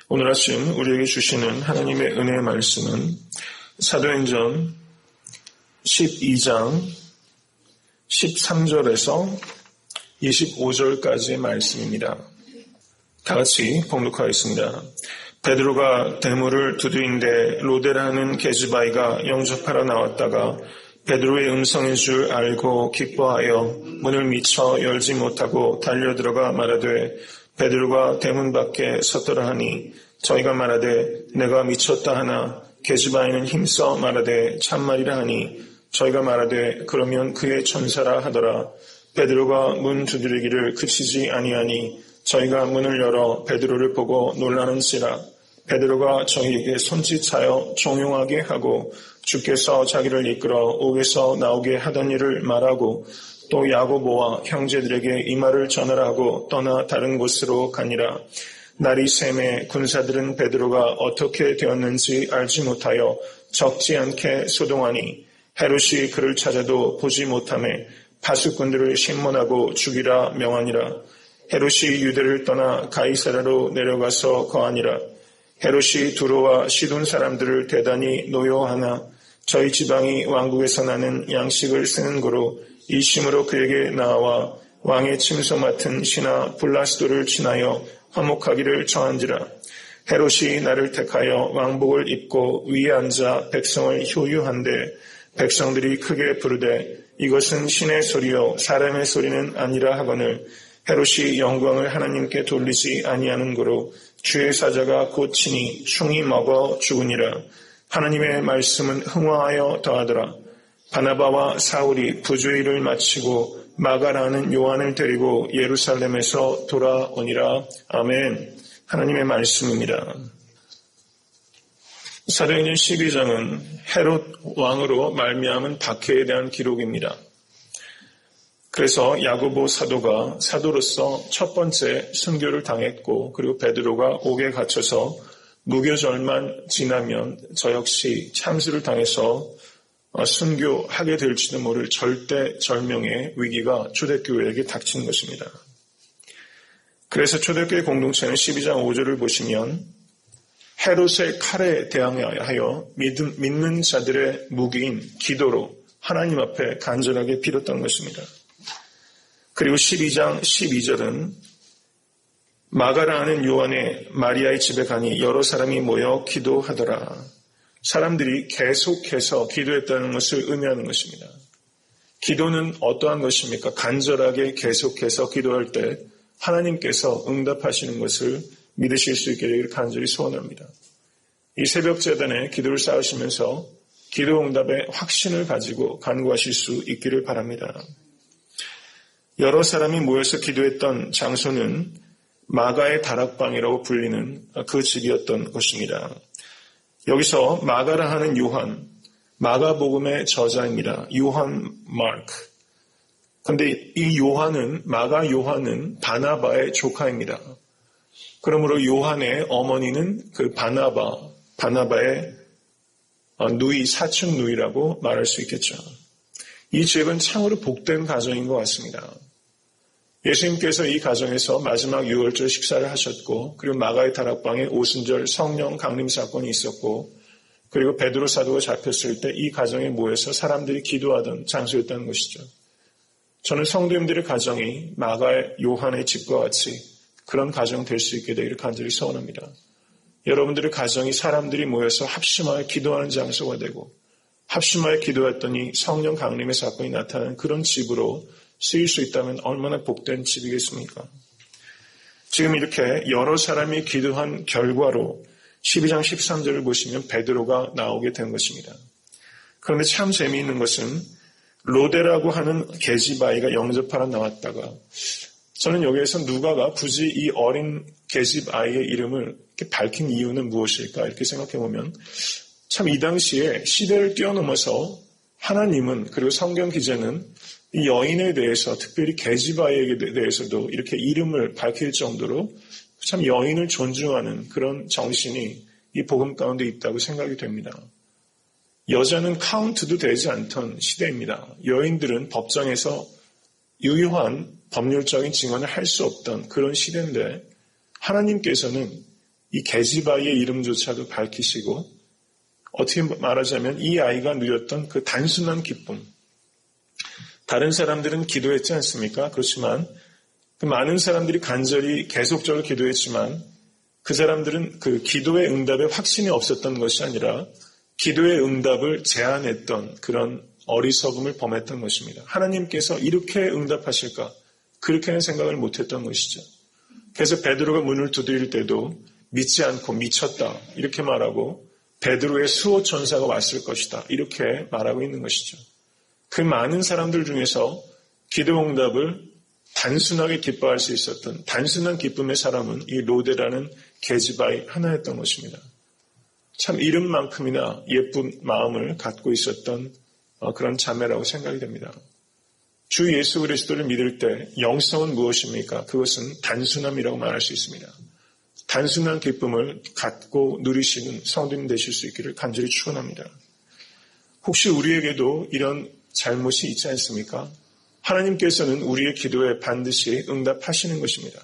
오늘 아침 우리에게 주시는 하나님의 은혜의 말씀은 사도행전 12장 13절에서 25절까지의 말씀입니다. 다 같이 봉독하겠습니다. 베드로가 대문을 두드린데 로데라는 계집아이가 영접하러 나왔다가 베드로의 음성인 줄 알고 기뻐하여 문을 미쳐 열지 못하고 달려들어가 말하되 베드로가 대문 밖에 섰더라 하니 저희가 말하되 내가 미쳤다 하나 계집아이는 힘써 말하되 참말이라 하니 저희가 말하되 그러면 그의 천사라 하더라. 베드로가 문 두드리기를 그치지 아니하니 저희가 문을 열어 베드로를 보고 놀라는지라. 베드로가 저희에게 손짓하여 종용하게 하고 주께서 자기를 이끌어 옥에서 나오게 하던 일을 말하고 또 야고보와 형제들에게 이 말을 전하라 하고 떠나 다른 곳으로 가니라. 날이 새매 군사들은 베드로가 어떻게 되었는지 알지 못하여 적지 않게 소동하니 헤롯이 그를 찾아도 보지 못하매 파수꾼들을 신문하고 죽이라 명하니라. 헤롯이 유대를 떠나 가이사라로 내려가서 거하니라. 헤롯이 두로와 시돈 사람들을 대단히 노여하나 저희 지방이 왕국에서 나는 양식을 쓰는 고로 이심으로 그에게 나와 왕의 침소 맡은 신하 블라스도를 친하여 화목하기를 청한지라. 헤롯이 나를 택하여 왕복을 입고 위에 앉아 백성을 효유한데 백성들이 크게 부르되 이것은 신의 소리요 사람의 소리는 아니라 하거늘 헤롯이 영광을 하나님께 돌리지 아니하는 고로 주의 사자가 곧 친히 충이 먹어 죽으니라. 하나님의 말씀은 흥화하여 더하더라. 바나바와 사울이 부주의 일을 마치고 마가라는 요한을 데리고 예루살렘에서 돌아오니라. 아멘. 하나님의 말씀입니다. 사도행전 12장은 헤롯 왕으로 말미암은 박해에 대한 기록입니다. 그래서 야고보 사도가 사도로서 첫 번째 순교를 당했고 그리고 베드로가 옥에 갇혀서 무교절만 지나면 저 역시 참수를 당해서 순교하게 될지도 모를 절대절명의 위기가 초대교회에게 닥친 것입니다. 그래서 초대교회 공동체는 12장 5절을 보시면 헤롯의 칼에 대항하여 믿는 자들의 무기인 기도로 하나님 앞에 간절하게 빌었던 것입니다. 그리고 12장 12절은 마가라는 요한의 마리아의 집에 가니 여러 사람이 모여 기도하더라. 사람들이 계속해서 기도했다는 것을 의미하는 것입니다. 기도는 어떠한 것입니까? 간절하게 계속해서 기도할 때 하나님께서 응답하시는 것을 믿으실 수 있게 되기를 간절히 소원합니다. 이 새벽 제단에 기도를 쌓으시면서 기도 응답의 확신을 가지고 간구하실 수 있기를 바랍니다. 여러 사람이 모여서 기도했던 장소는 마가의 다락방이라고 불리는 그 집이었던 것입니다. 여기서 마가라 하는 요한, 마가복음의 저자입니다. 요한 마크. 그런데 이 요한은, 마가 요한은 바나바의 조카입니다. 그러므로 요한의 어머니는 그 바나바의 누이, 사촌 누이라고 말할 수 있겠죠. 이 집은 참으로 복된 가정인 것 같습니다. 예수님께서 이 가정에서 마지막 유월절 식사를 하셨고 그리고 마가의 다락방에 오순절 성령 강림 사건이 있었고 그리고 베드로 사도가 잡혔을 때 이 가정에 모여서 사람들이 기도하던 장소였다는 것이죠. 저는 성도님들의 가정이 마가의 요한의 집과 같이 그런 가정 될 수 있게 되기를 간절히 소원합니다. 여러분들의 가정이 사람들이 모여서 합심하여 기도하는 장소가 되고 합심하여 기도했더니 성령 강림의 사건이 나타나는 그런 집으로 쓰일 수 있다면 얼마나 복된 집이겠습니까? 지금 이렇게 여러 사람이 기도한 결과로 12장 13절을 보시면 베드로가 나오게 된 것입니다. 그런데 참 재미있는 것은 로데라고 하는 계집아이가 영접하러 나왔다가 저는 여기에서 누가가 굳이 이 어린 계집아이의 이름을 이렇게 밝힌 이유는 무엇일까 이렇게 생각해보면 참 이 당시에 시대를 뛰어넘어서 하나님은 그리고 성경 기자는 이 여인에 대해서 특별히 계집아이에 대해서도 이렇게 이름을 밝힐 정도로 참 여인을 존중하는 그런 정신이 이 복음 가운데 있다고 생각이 됩니다. 여자는 카운트도 되지 않던 시대입니다. 여인들은 법정에서 유효한 법률적인 증언을 할 수 없던 그런 시대인데 하나님께서는 이 게지바의 이름조차도 밝히시고 어떻게 말하자면 이 아이가 누렸던 그 단순한 기쁨. 다른 사람들은 기도했지 않습니까? 그렇지만 그 많은 사람들이 간절히 계속적으로 기도했지만 그 사람들은 그 기도의 응답에 확신이 없었던 것이 아니라 기도의 응답을 제한했던 그런 어리석음을 범했던 것입니다. 하나님께서 이렇게 응답하실까? 그렇게는 생각을 못했던 것이죠. 그래서 베드로가 문을 두드릴 때도 믿지 않고 미쳤다 이렇게 말하고 베드로의 수호천사가 왔을 것이다 이렇게 말하고 있는 것이죠. 그 많은 사람들 중에서 기도 응답을 단순하게 기뻐할 수 있었던 단순한 기쁨의 사람은 이 로데라는 게지바의 하나였던 것입니다. 참 이름만큼이나 예쁜 마음을 갖고 있었던 그런 자매라고 생각이 됩니다. 주 예수 그리스도를 믿을 때 영성은 무엇입니까? 그것은 단순함이라고 말할 수 있습니다. 단순한 기쁨을 갖고 누리시는 성도님 되실 수 있기를 간절히 축원합니다. 혹시 우리에게도 이런 잘못이 있지 않습니까? 하나님께서는 우리의 기도에 반드시 응답하시는 것입니다.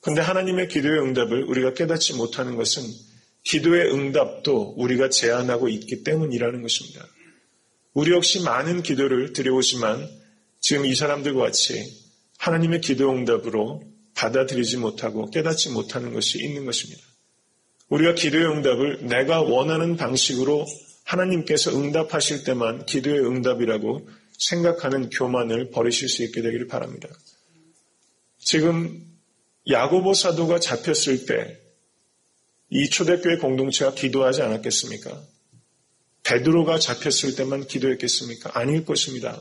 그런데 하나님의 기도의 응답을 우리가 깨닫지 못하는 것은 기도의 응답도 우리가 제한하고 있기 때문이라는 것입니다. 우리 역시 많은 기도를 드려오지만 지금 이 사람들과 같이 하나님의 기도 응답으로 받아들이지 못하고 깨닫지 못하는 것이 있는 것입니다. 우리가 기도의 응답을 내가 원하는 방식으로 하나님께서 응답하실 때만 기도의 응답이라고 생각하는 교만을 버리실 수 있게 되기를 바랍니다. 지금 야고보 사도가 잡혔을 때 이 초대교회 공동체가 기도하지 않았겠습니까? 베드로가 잡혔을 때만 기도했겠습니까? 아닐 것입니다.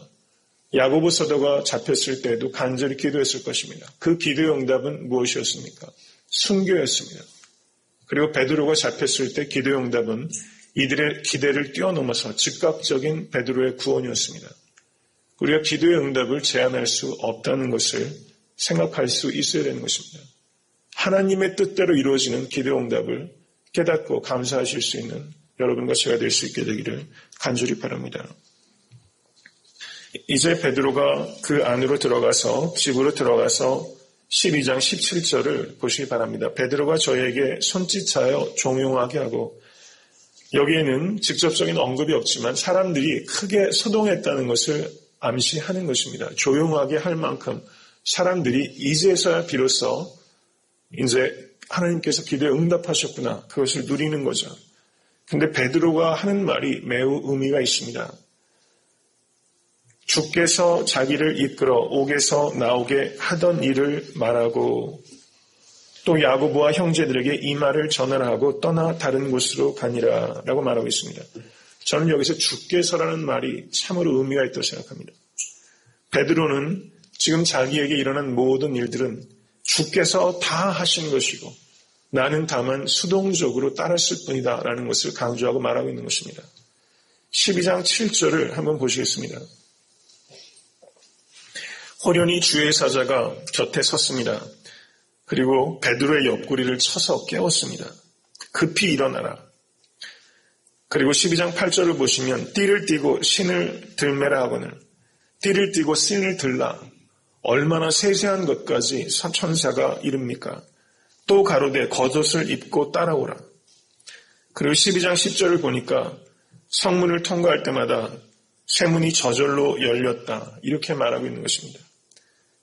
야고보 사도가 잡혔을 때도 간절히 기도했을 것입니다. 그 기도의 응답은 무엇이었습니까? 순교였습니다. 그리고 베드로가 잡혔을 때 기도의 응답은 이들의 기대를 뛰어넘어서 즉각적인 베드로의 구원이었습니다. 우리가 기도의 응답을 제한할 수 없다는 것을 생각할 수 있어야 되는 것입니다. 하나님의 뜻대로 이루어지는 기도의 응답을 깨닫고 감사하실 수 있는 여러분과 제가 될 수 있게 되기를 간절히 바랍니다. 이제 베드로가 그 안으로 들어가서 집으로 들어가서 12장 17절을 보시기 바랍니다. 베드로가 저에게 손짓하여 종용하게 하고 여기에는 직접적인 언급이 없지만 사람들이 크게 소동했다는 것을 암시하는 것입니다. 조용하게 할 만큼 사람들이 이제서야 비로소 이제 하나님께서 기도에 응답하셨구나. 그것을 누리는 거죠. 근데 베드로가 하는 말이 매우 의미가 있습니다. 주께서 자기를 이끌어 옥에서 나오게 하던 일을 말하고 또 야고보와 형제들에게 이 말을 전하라고 떠나 다른 곳으로 가니라 라고 말하고 있습니다. 저는 여기서 주께서라는 말이 참으로 의미가 있다고 생각합니다. 베드로는 지금 자기에게 일어난 모든 일들은 주께서 다 하신 것이고 나는 다만 수동적으로 따랐을 뿐이다 라는 것을 강조하고 말하고 있는 것입니다. 12장 7절을 한번 보시겠습니다. 호련히 주의 사자가 곁에 섰습니다. 그리고 베드로의 옆구리를 쳐서 깨웠습니다. 급히 일어나라. 그리고 12장 8절을 보시면 띠를 띠고 신을 들매라 하거늘 띠를 띠고 신을 들라. 얼마나 세세한 것까지 천사가 이릅니까? 또 가로되 겉옷을 입고 따라오라. 그리고 12장 10절을 보니까 성문을 통과할 때마다 쇠문이 저절로 열렸다. 이렇게 말하고 있는 것입니다.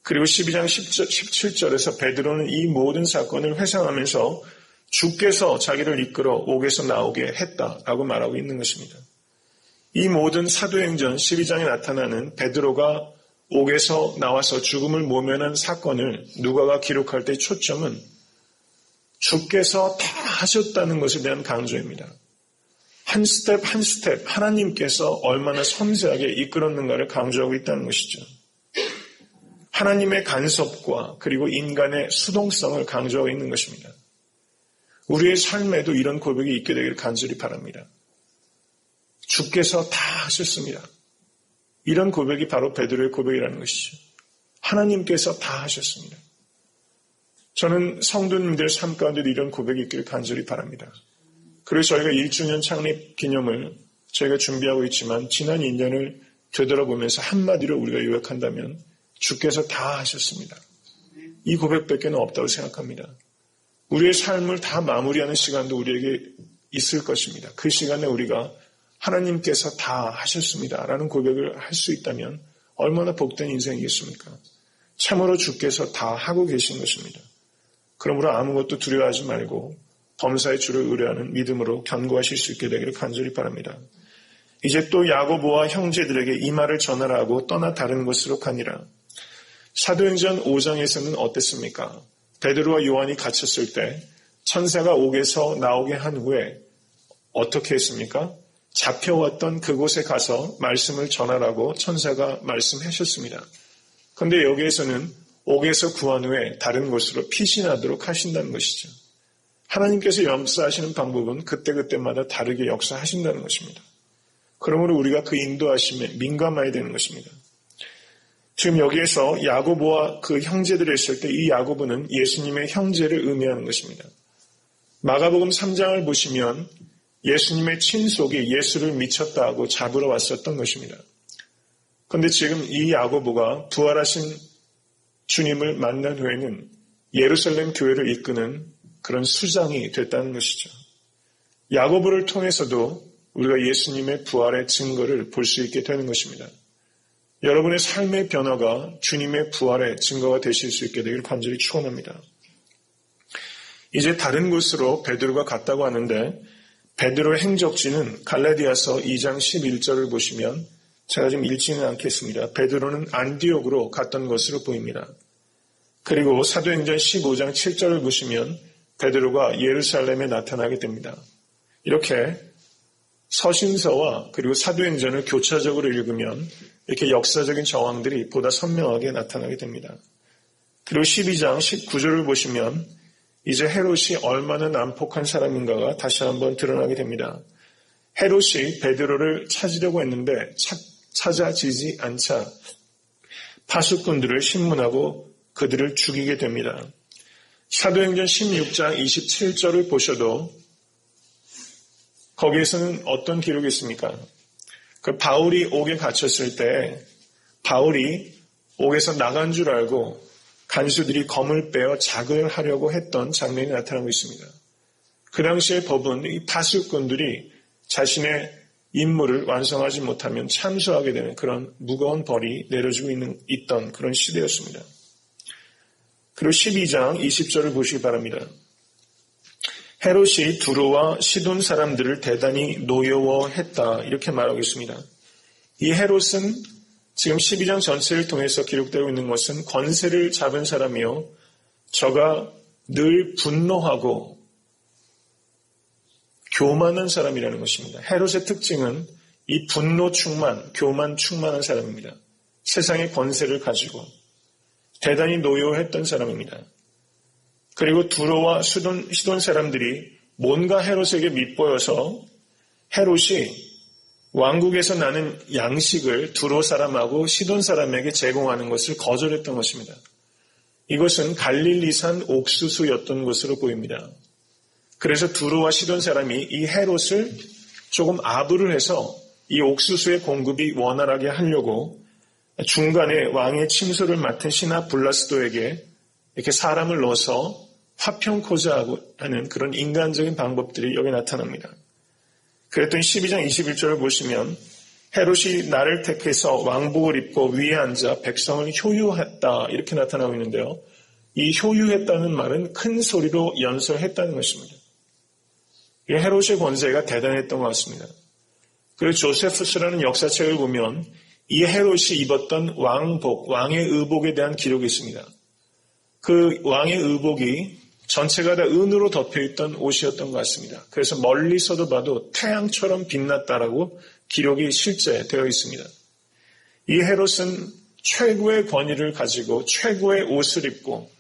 그리고 12장 17절에서 베드로는 이 모든 사건을 회상하면서 주께서 자기를 이끌어 옥에서 나오게 했다라고 말하고 있는 것입니다. 이 모든 사도행전 12장에 나타나는 베드로가 옥에서 나와서 죽음을 모면한 사건을 누가가 기록할 때 초점은 주께서 다 하셨다는 것에 대한 강조입니다. 한 스텝 한 스텝 하나님께서 얼마나 섬세하게 이끌었는가를 강조하고 있다는 것이죠. 하나님의 간섭과 그리고 인간의 수동성을 강조하고 있는 것입니다. 우리의 삶에도 이런 고백이 있게 되기를 간절히 바랍니다. 주께서 다 하셨습니다. 이런 고백이 바로 베드로의 고백이라는 것이죠. 하나님께서 다 하셨습니다. 저는 성도님들 삶 가운데도 이런 고백이 있기를 간절히 바랍니다. 그래서 저희가 1주년 창립 기념을 저희가 준비하고 있지만 지난 2년을 되돌아보면서 한마디로 우리가 요약한다면 주께서 다 하셨습니다. 이 고백밖에 없다고 생각합니다. 우리의 삶을 다 마무리하는 시간도 우리에게 있을 것입니다. 그 시간에 우리가 하나님께서 다 하셨습니다 라는 고백을 할 수 있다면 얼마나 복된 인생이겠습니까? 참으로 주께서 다 하고 계신 것입니다. 그러므로 아무것도 두려워하지 말고 범사의 주를 의뢰하는 믿음으로 견고하실 수 있게 되기를 간절히 바랍니다. 이제 또 야고보와 형제들에게 이 말을 전하라고 떠나 다른 곳으로 가니라. 사도행전 5장에서는 어땠습니까? 베드로와 요한이 갇혔을 때 천사가 옥에서 나오게 한 후에 어떻게 했습니까? 잡혀왔던 그곳에 가서 말씀을 전하라고 천사가 말씀하셨습니다. 그런데 여기에서는 옥에서 구한 후에 다른 곳으로 피신하도록 하신다는 것이죠. 하나님께서 역사하시는 방법은 그때그때마다 다르게 역사하신다는 것입니다. 그러므로 우리가 그 인도하심에 민감해야 되는 것입니다. 지금 여기에서 야고보와 그 형제들이 있을 때 이 야고보는 예수님의 형제를 의미하는 것입니다. 마가복음 3장을 보시면 예수님의 친속이 예수를 미쳤다고 잡으러 왔었던 것입니다. 그런데 지금 이 야고보가 부활하신 주님을 만난 후에는 예루살렘 교회를 이끄는 그런 수장이 됐다는 것이죠. 야고보를 통해서도 우리가 예수님의 부활의 증거를 볼 수 있게 되는 것입니다. 여러분의 삶의 변화가 주님의 부활의 증거가 되실 수 있게 되기를 간절히 축원합니다. 이제 다른 곳으로 베드로가 갔다고 하는데 베드로의 행적지는 갈라디아서 2장 11절을 보시면 제가 지금 읽지는 않겠습니다. 베드로는 안디옥으로 갔던 것으로 보입니다. 그리고 사도행전 15장 7절을 보시면 베드로가 예루살렘에 나타나게 됩니다. 이렇게 서신서와 그리고 사도행전을 교차적으로 읽으면 이렇게 역사적인 정황들이 보다 선명하게 나타나게 됩니다. 그리고 12장 19절을 보시면 이제 헤롯이 얼마나 난폭한 사람인가가 다시 한번 드러나게 됩니다. 헤롯이 베드로를 찾으려고 했는데 찾아지지 않자 파수꾼들을 신문하고 그들을 죽이게 됩니다. 사도행전 16장 27절을 보셔도 거기에서는 어떤 기록이 있습니까? 그 바울이 옥에 갇혔을 때 바울이 옥에서 나간 줄 알고 간수들이 검을 빼어 자극하려고 했던 장면이 나타나고 있습니다. 그 당시의 법은 이 파수꾼들이 자신의 임무를 완성하지 못하면 참수하게 되는 그런 무거운 벌이 내려지고 있던 그런 시대였습니다. 그리고 12장 20절을 보시기 바랍니다. 헤롯이 두로와 시돈 사람들을 대단히 노여워했다 이렇게 말하고 있습니다. 이 헤롯은 지금 12장 전체를 통해서 기록되고 있는 것은 권세를 잡은 사람이요 저가 늘 분노하고 교만한 사람이라는 것입니다. 헤롯의 특징은 이 분노 충만, 교만 충만한 사람입니다. 세상의 권세를 가지고 대단히 노여워했던 사람입니다. 그리고 두로와 시돈 사람들이 뭔가 헤롯에게 밉보여서 헤롯이 왕국에서 나는 양식을 두로 사람하고 시돈 사람에게 제공하는 것을 거절했던 것입니다. 이것은 갈릴리산 옥수수였던 것으로 보입니다. 그래서 두로와 시돈 사람이 이 헤롯을 조금 아부를 해서 이 옥수수의 공급이 원활하게 하려고 중간에 왕의 침소를 맡은 신하 블라스도에게 이렇게 사람을 넣어서 화평코자 하는 그런 인간적인 방법들이 여기 나타납니다. 그랬더니 12장 21절을 보시면 헤롯이 나를 택해서 왕복을 입고 위에 앉아 백성을 효유했다 이렇게 나타나고 있는데요. 이 효유했다는 말은 큰 소리로 연설했다는 것입니다. 이 헤롯의 권세가 대단했던 것 같습니다. 그리고 조세푸스라는 역사책을 보면 이 헤롯이 입었던 왕복, 왕의 의복에 대한 기록이 있습니다. 그 왕의 의복이 전체가 다 은으로 덮여있던 옷이었던 것 같습니다. 그래서 멀리서도 봐도 태양처럼 빛났다라고 기록이 실제 되어 있습니다. 이 헤롯은 최고의 권위를 가지고 최고의 옷을 입고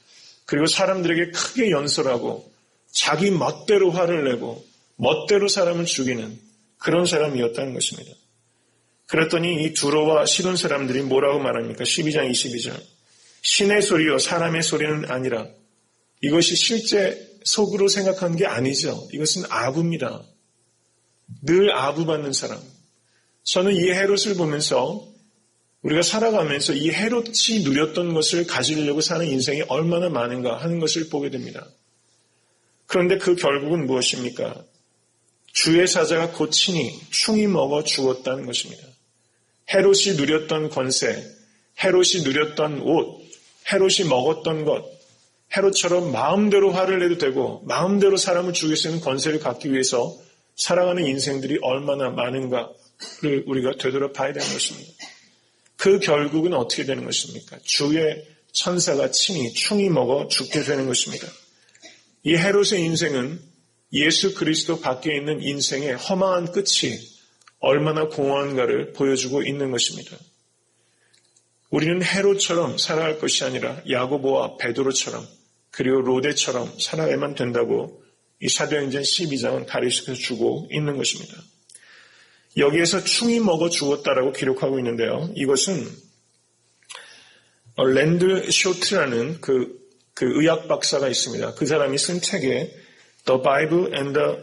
그리고 사람들에게 크게 연설하고 자기 멋대로 화를 내고 멋대로 사람을 죽이는 그런 사람이었다는 것입니다. 그랬더니 이 두로와 시돈 사람들이 뭐라고 말합니까? 12장 22절. 신의 소리요 사람의 소리는 아니라 이것이 실제 속으로 생각한 게 아니죠. 이것은 아부입니다. 늘 아부받는 사람. 저는 이 헤롯을 보면서 우리가 살아가면서 이 헤롯이 누렸던 것을 가지려고 사는 인생이 얼마나 많은가 하는 것을 보게 됩니다. 그런데 그 결국은 무엇입니까? 주의 사자가 고치니 충이 먹어 죽었다는 것입니다. 헤롯이 누렸던 권세, 헤롯이 누렸던 옷, 헤롯이 먹었던 것, 헤롯처럼 마음대로 화를 내도 되고 마음대로 사람을 죽일 수 있는 권세를 갖기 위해서 살아가는 인생들이 얼마나 많은가를 우리가 되돌아봐야 되는 것입니다. 그 결국은 어떻게 되는 것입니까? 주의 천사가 친히 충이 먹어 죽게 되는 것입니다. 이 헤롯의 인생은 예수 그리스도 밖에 있는 인생의 허망한 끝이 얼마나 공허한가를 보여주고 있는 것입니다. 우리는 헤롯처럼 살아갈 것이 아니라 야고보와 베드로처럼 그리고 로데처럼 살아야만 된다고 이 사도행전 12장은 가르쳐 주고 있는 것입니다. 여기에서 충이 먹어 죽었다라고 기록하고 있는데요. 이것은 랜드 쇼트라는 그 의학 박사가 있습니다. 그 사람이 쓴 책에 The Bible and the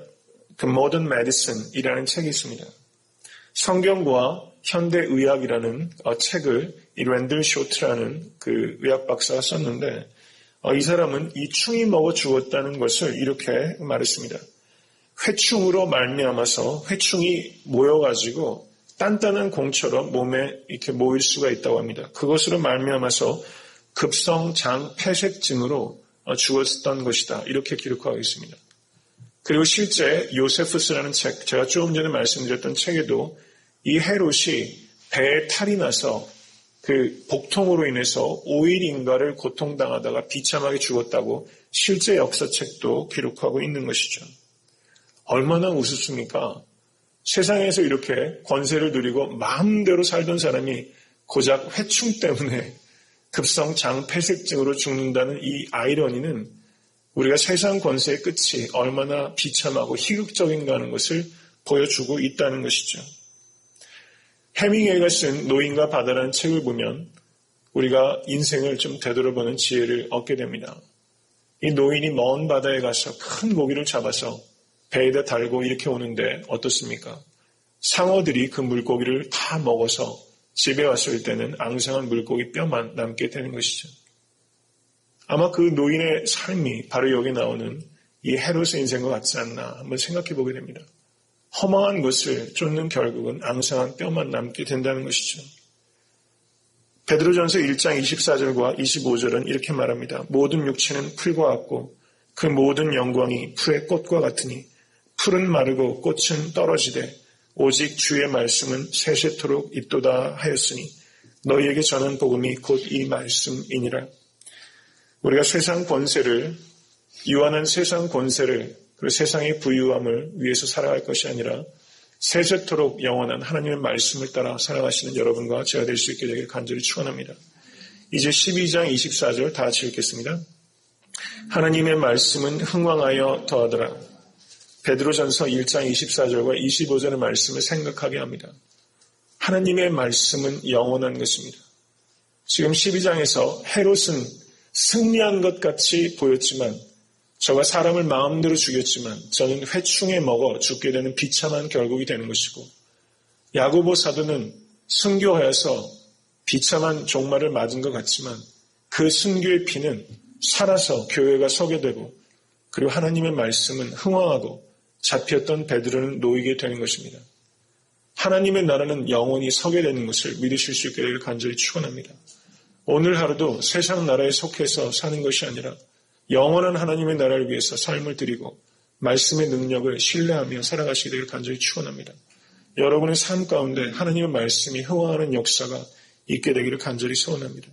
Modern Medicine 이라는 책이 있습니다. 성경과 현대의학이라는 책을 이 랜드 쇼트라는 그 의학 박사가 썼는데 이 사람은 이 충이 먹어 죽었다는 것을 이렇게 말했습니다. 회충으로 말미암아서 회충이 모여가지고 단단한 공처럼 몸에 이렇게 모일 수가 있다고 합니다. 그것으로 말미암아서 급성장 폐색증으로 죽었던 것이다. 이렇게 기록하고 있습니다. 그리고 실제 요세푸스라는 책, 제가 조금 전에 말씀드렸던 책에도 이 헤롯이 배에 탈이 나서 그 복통으로 인해서 5일인가를 고통당하다가 비참하게 죽었다고 실제 역사책도 기록하고 있는 것이죠. 얼마나 우습습니까? 세상에서 이렇게 권세를 누리고 마음대로 살던 사람이 고작 회충 때문에 급성 장폐색증으로 죽는다는 이 아이러니는 우리가 세상 권세의 끝이 얼마나 비참하고 희극적인가 하는 것을 보여주고 있다는 것이죠. 해밍웨이가 쓴 노인과 바다라는 책을 보면 우리가 인생을 좀 되돌아보는 지혜를 얻게 됩니다. 이 노인이 먼 바다에 가서 큰 고기를 잡아서 배에다 달고 이렇게 오는데 어떻습니까? 상어들이 그 물고기를 다 먹어서 집에 왔을 때는 앙상한 물고기 뼈만 남게 되는 것이죠. 아마 그 노인의 삶이 바로 여기 나오는 이 헤롯의 인생과 같지 않나 한번 생각해 보게 됩니다. 허망한 것을 쫓는 결국은 앙상한 뼈만 남게 된다는 것이죠. 베드로전서 1장 24절과 25절은 이렇게 말합니다. 모든 육체는 풀과 같고 그 모든 영광이 풀의 꽃과 같으니 풀은 마르고 꽃은 떨어지되 오직 주의 말씀은 세세토록 있도다 하였으니 너희에게 전한 복음이 곧 이 말씀이니라. 우리가 세상 권세를, 유한한 세상 권세를, 그리고 세상의 부유함을 위해서 살아갈 것이 아니라 세세토록 영원한 하나님의 말씀을 따라 살아가시는 여러분과 제가 될 수 있게 되기를 간절히 축원합니다. 이제 12장 24절 다 같이 읽겠습니다. 하나님의 말씀은 흥왕하여 더하더라. 베드로전서 1장 24절과 25절의 말씀을 생각하게 합니다. 하나님의 말씀은 영원한 것입니다. 지금 12장에서 헤롯은 승리한 것 같이 보였지만 저가 사람을 마음대로 죽였지만 저는 회충에 먹어 죽게 되는 비참한 결국이 되는 것이고 야고보 사도는 순교하여서 비참한 종말을 맞은 것 같지만 그 순교의 피는 살아서 교회가 서게 되고 그리고 하나님의 말씀은 흥왕하고 잡혔던 베드로는 놓이게 되는 것입니다. 하나님의 나라는 영원히 서게 되는 것을 믿으실 수 있게 되기를 간절히 축원합니다. 오늘 하루도 세상 나라에 속해서 사는 것이 아니라 영원한 하나님의 나라를 위해서 삶을 드리고 말씀의 능력을 신뢰하며 살아가시게 되기를 간절히 축원합니다. 여러분의 삶 가운데 하나님의 말씀이 흥왕하는 역사가 있게 되기를 간절히 소원합니다.